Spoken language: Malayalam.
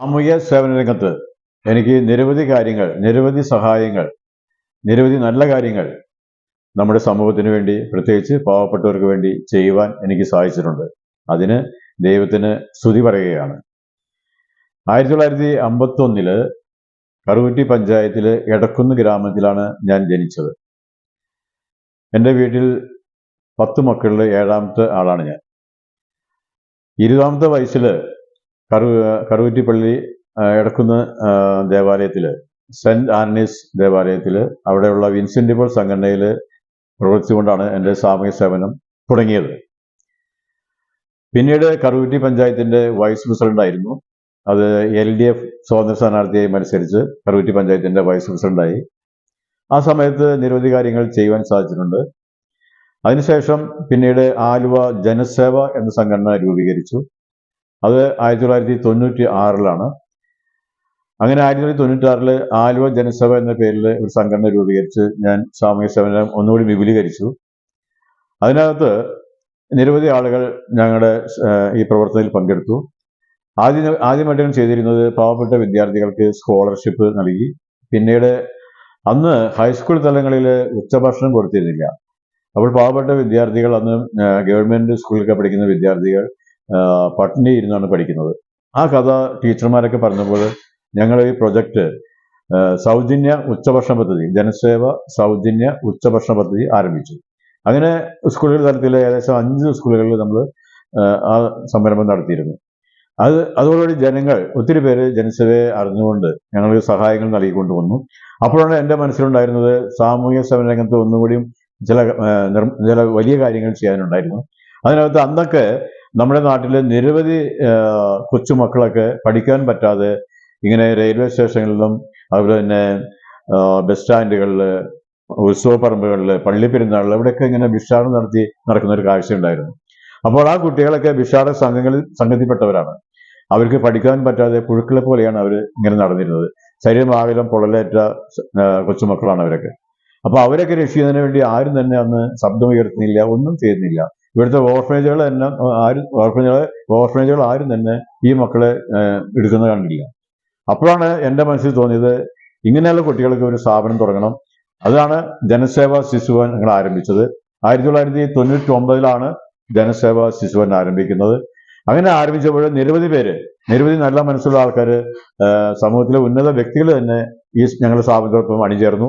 സാമൂഹ്യ സേവന രംഗത്ത് എനിക്ക് നിരവധി കാര്യങ്ങൾ, നിരവധി സഹായങ്ങൾ, നിരവധി നല്ല കാര്യങ്ങൾ നമ്മുടെ സമൂഹത്തിന് വേണ്ടി, പ്രത്യേകിച്ച് പാവപ്പെട്ടവർക്ക് വേണ്ടി ചെയ്യുവാൻ എനിക്ക് സാധിച്ചിട്ടുണ്ട്. അതിന് ദൈവത്തിന് സ്തുതി പറയുകയാണ്. 1951 കറുകുറ്റി പഞ്ചായത്തിലെ എടക്കുന്ന് ഗ്രാമത്തിലാണ് ഞാൻ ജനിച്ചത്. എൻ്റെ വീട്ടിൽ 10 മക്കളിൽ 7ാമത്തെ ആളാണ് ഞാൻ. 20ാമത്തെ വയസ്സിൽ കറുകുറ്റിപ്പള്ളി എടക്കുന്ന് ദേവാലയത്തിൽ, സെന്റ് ആന്റണീസ് ദേവാലയത്തിൽ, അവിടെയുള്ള വിൻസെന്റ് പോൾ സംഘടനയിൽ പ്രവർത്തിച്ചുകൊണ്ടാണ് എൻ്റെ സാമൂഹ്യ സേവനം തുടങ്ങിയത്. പിന്നീട് കറുകുറ്റി പഞ്ചായത്തിൻ്റെ വൈസ് പ്രസിഡന്റായിരുന്നു. അത് LDF സ്വതന്ത്ര സ്ഥാനാർത്ഥിയായി മത്സരിച്ച് കറുകുറ്റി പഞ്ചായത്തിൻ്റെ വൈസ് പ്രസിഡന്റായി. ആ സമയത്ത് നിരവധി കാര്യങ്ങൾ ചെയ്യുവാൻ സാധിച്ചിട്ടുണ്ട്. അതിനുശേഷം പിന്നീട് ആലുവ ജനസേവ എന്ന സംഘടന രൂപീകരിച്ചു. അത് 1996 അങ്ങനെ 1996 ആലുവ ജനസേവ എന്ന പേരിൽ ഒരു സംഘടന രൂപീകരിച്ച് ഞാൻ സാമൂഹ്യ സേവനം ഒന്നുകൂടി വിപുലീകരിച്ചു. അതിനകത്ത് നിരവധി ആളുകൾ ഞങ്ങളുടെ ഈ പ്രവർത്തനത്തിൽ പങ്കെടുത്തു. ആദ്യമായിട്ട് ചെയ്തിരുന്നത് പാവപ്പെട്ട വിദ്യാർത്ഥികൾക്ക് സ്കോളർഷിപ്പ് നൽകി. പിന്നീട് അന്ന് ഹൈസ്കൂൾ തലങ്ങളിൽ ഉച്ചഭക്ഷണം കൊടുത്തിരുന്നില്ല. അപ്പോൾ പാവപ്പെട്ട വിദ്യാർത്ഥികൾ, അന്ന് ഗവൺമെന്റ് സ്കൂളിലൊക്കെ പഠിക്കുന്ന വിദ്യാർത്ഥികൾ പട്ടിണി ഇരുന്നാണ് പഠിക്കുന്നത്. ആ കഥ ടീച്ചർമാരൊക്കെ പറഞ്ഞപ്പോൾ ഞങ്ങൾ ഈ പ്രൊജക്ട് സൗജന്യ ഉച്ചഭക്ഷണ പദ്ധതി, ജനസേവ സൗജന്യ ഉച്ചഭക്ഷണ പദ്ധതി ആരംഭിച്ചു. അങ്ങനെ സ്കൂളുകൾ തലത്തിൽ ഏകദേശം 5 സ്കൂളുകളിൽ നമ്മൾ ആ സംരംഭം നടത്തിയിരുന്നു. അതോടുകൂടി ജനങ്ങൾ, ഒത്തിരി പേര് ജനസേവയെ അറിഞ്ഞുകൊണ്ട് ഞങ്ങൾക്ക് സഹായങ്ങൾ നൽകിക്കൊണ്ട് വന്നു. അപ്പോഴാണ് എൻ്റെ മനസ്സിലുണ്ടായിരുന്നത് സാമൂഹ്യ സേവന രംഗത്ത് ഒന്നുകൂടിയും ചില വലിയ കാര്യങ്ങൾ ചെയ്യാനുണ്ടായിരുന്നു. അതിനകത്ത് അന്നൊക്കെ നമ്മുടെ നാട്ടിൽ നിരവധി കൊച്ചുമക്കളൊക്കെ പഠിക്കാൻ പറ്റാതെ ഇങ്ങനെ റെയിൽവേ സ്റ്റേഷനുകളിലും അതുപോലെ തന്നെ ബസ് സ്റ്റാൻഡുകളിൽ, ഉത്സവ പറമ്പുകളിൽ, പള്ളിപ്പെരുന്നാളിൽ, ഇവിടെയൊക്കെ ഇങ്ങനെ ഭിക്ഷാടനം നടക്കുന്ന ഒരു കാഴ്ചയുണ്ടായിരുന്നു. അപ്പോൾ ആ കുട്ടികളൊക്കെ ഭിക്ഷാടക സംഘത്തിൽപ്പെട്ടവരാണ്. അവർക്ക് പഠിക്കാൻ പറ്റാതെ പുഴുക്കളെ പോലെയാണ് അവർ ഇങ്ങനെ നടന്നിരുന്നത്. ശരീരമാകലം പൊള്ളലേറ്റ കൊച്ചുമക്കളാണ് അവരൊക്കെ. അപ്പോൾ അവരൊക്കെ രക്ഷിക്കുന്നതിന് വേണ്ടി ആരും തന്നെ അന്ന് ശബ്ദമുയർത്തുന്നില്ല, ഒന്നും ചെയ്യുന്നില്ല. ഇവിടുത്തെ ഓർഫനേജുകൾ ആരും തന്നെ ഈ മക്കളെ എടുക്കുന്നത് കണ്ടില്ല. അപ്പോഴാണ് എൻ്റെ മനസ്സിൽ തോന്നിയത്, ഇങ്ങനെയുള്ള കുട്ടികൾക്ക് ഒരു സ്ഥാപനം തുടങ്ങണം. അതാണ് ജനസേവ ശിശുഭവൻ ഞങ്ങൾ ആരംഭിച്ചത്. 1999 ജനസേവ ശിശുഭവൻ ആരംഭിക്കുന്നത്. അങ്ങനെ ആരംഭിച്ചപ്പോൾ നിരവധി നല്ല മനസ്സുള്ള ആൾക്കാർ, സമൂഹത്തിലെ ഉന്നത വ്യക്തികൾ തന്നെ ഈ ഞങ്ങളുടെ സ്ഥാപനത്തോടൊപ്പം അണിചേർന്നു.